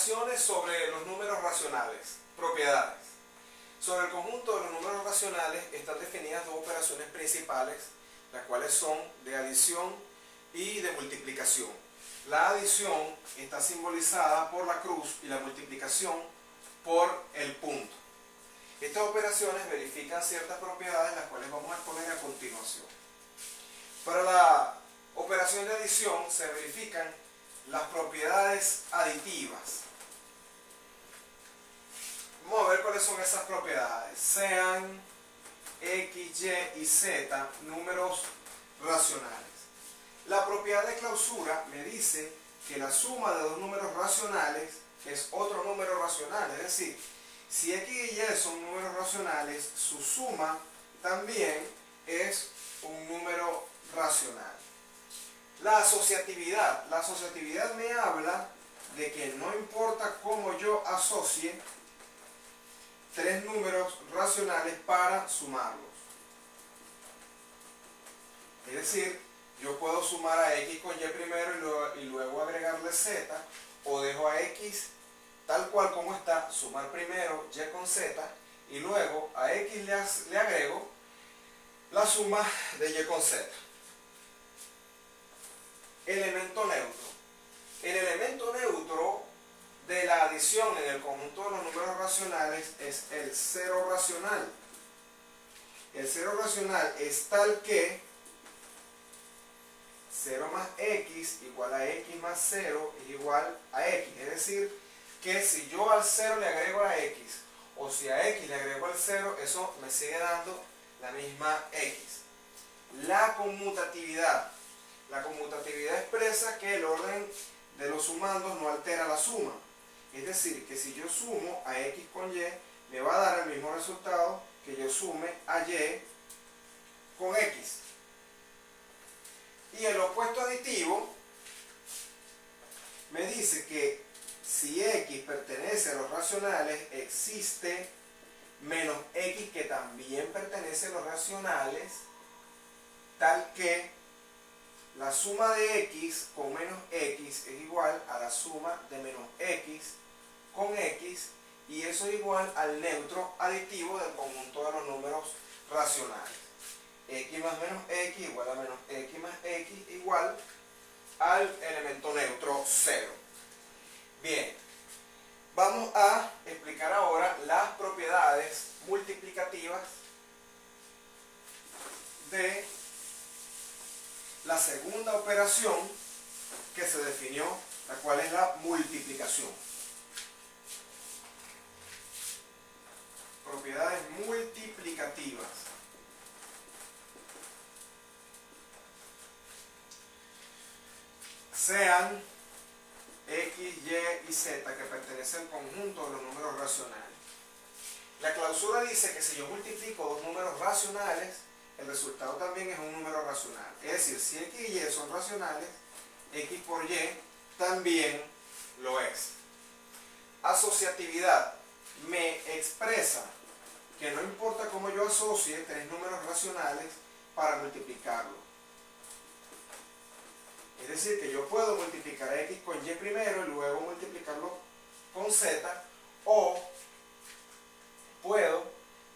Operaciones sobre los números racionales. Propiedades. Sobre el conjunto de los números racionales están definidas dos operaciones principales, las cuales son de adición y de multiplicación. La adición está simbolizada por la cruz y la multiplicación por el punto. Estas operaciones verifican ciertas propiedades, las cuales vamos a exponer a continuación. Para la operación de adición se verifican las propiedades aditivas. Vamos a ver cuáles son esas propiedades. Sean X, Y y Z números racionales. La propiedad de clausura me dice que la suma de dos números racionales es otro número racional. Es decir, si X y Y son números racionales, su suma también es un número racional. La asociatividad. La asociatividad me habla de que no importa cómo yo asocie tres números racionales para sumarlos. Es decir, yo puedo sumar a X con Y primero y luego agregarle Z, o dejo a X tal cual como está, sumar primero Y con Z, y luego a X le agrego la suma de Y con Z. Elemento neutro. El elemento neutro de la adición en el conjunto de los números racionales es el cero racional. El cero racional es tal que 0 más X igual a X más 0 es igual a X. Es decir, que si yo al 0 le agrego a X, o si a X le agrego al 0, eso me sigue dando la misma X. La conmutatividad. La conmutatividad expresa que el orden de los sumandos no altera la suma. Es decir, que si yo sumo a X con Y, me va a dar el mismo resultado que yo sume a Y con X. Y el opuesto aditivo me dice que si X pertenece a los racionales, existe menos X que también pertenece a los racionales, tal que la suma de X con menos X es igual a la suma de menos X con X, y eso es igual al neutro aditivo del conjunto de los números racionales. X más menos X igual a menos X más X igual al elemento neutro 0. Bien, vamos a explicar ahora las propiedades multiplicativas de la segunda operación que se definió, la cual es la multiplicación. Propiedades multiplicativas. Sean X, Y y Z que pertenecen al conjunto de los números racionales. La clausura dice que si yo multiplico dos números racionales, el resultado también es un número racional. Es decir, si X y Y son racionales, X por Y también lo es. Asociatividad me expresa que no importa cómo yo asocie tres números racionales para multiplicarlo. Es decir, que yo puedo multiplicar a X con Y primero y luego multiplicarlo con Z, o puedo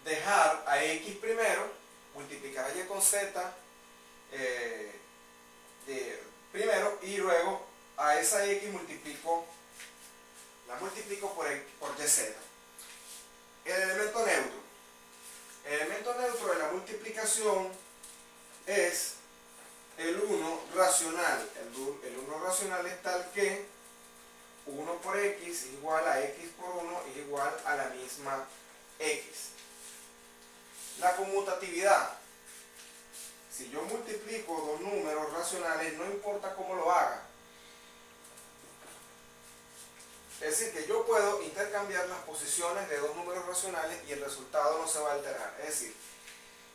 dejar a X primero, multiplicar a Y con Z primero, y luego a esa X la multiplico por YZ. El elemento neutro. El elemento neutro de la multiplicación es el 1 racional. El 1 racional es tal que 1 por X es igual a X por 1 es igual a la misma X. La conmutatividad. Si yo multiplico dos números racionales, no importa cómo lo haga. Es decir, que yo puedo intercambiar las posiciones de dos números racionales y el resultado no se va a alterar. Es decir,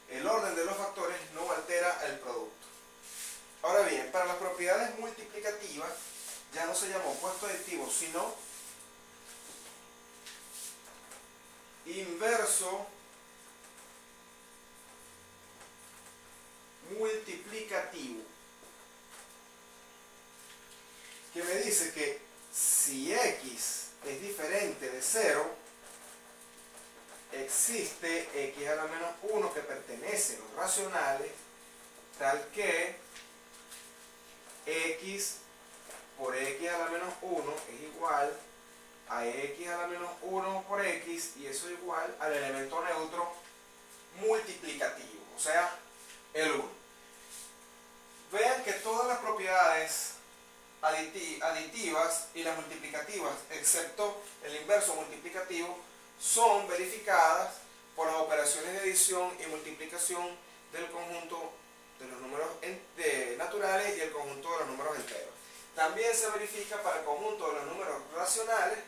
el orden de los factores no altera el producto. Ahora bien, para las propiedades multiplicativas ya no se llama opuesto aditivo, sino inverso multiplicativo, que me dice que si X es diferente de 0, existe x a la menos 1 que pertenece a los racionales, tal que x por x a la menos 1 es igual a x a la menos 1 por x, y eso es igual al elemento neutro multiplicativo, o sea, el 1. Vean que todas las propiedades aditivas y las multiplicativas, excepto el inverso multiplicativo, son verificadas por las operaciones de adición y multiplicación del conjunto de los números naturales y el conjunto de los números enteros. También se verifica para el conjunto de los números racionales,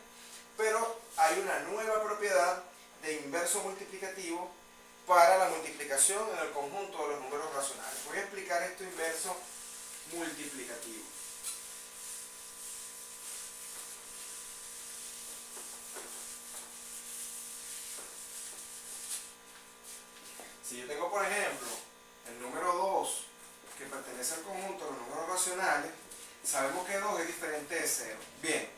pero hay una nueva propiedad de inverso multiplicativo para la multiplicación en el conjunto de los números racionales. Voy a explicar esto inverso multiplicativo. Si yo tengo, por ejemplo, el número 2 que pertenece al conjunto de los números racionales, sabemos que 2 es diferente de 0. Bien,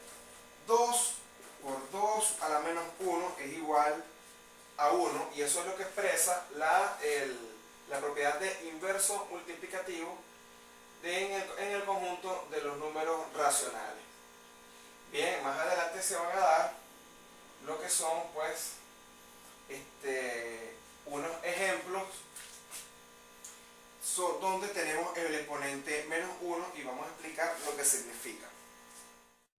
2 por 2 a la menos 1 es igual a 1, y eso es lo que expresa la propiedad de inverso multiplicativo en el conjunto de los números racionales. Bien, más adelante se van a dar lo que son, pues, unos ejemplos donde tenemos el exponente menos 1 y vamos a explicar lo que significa.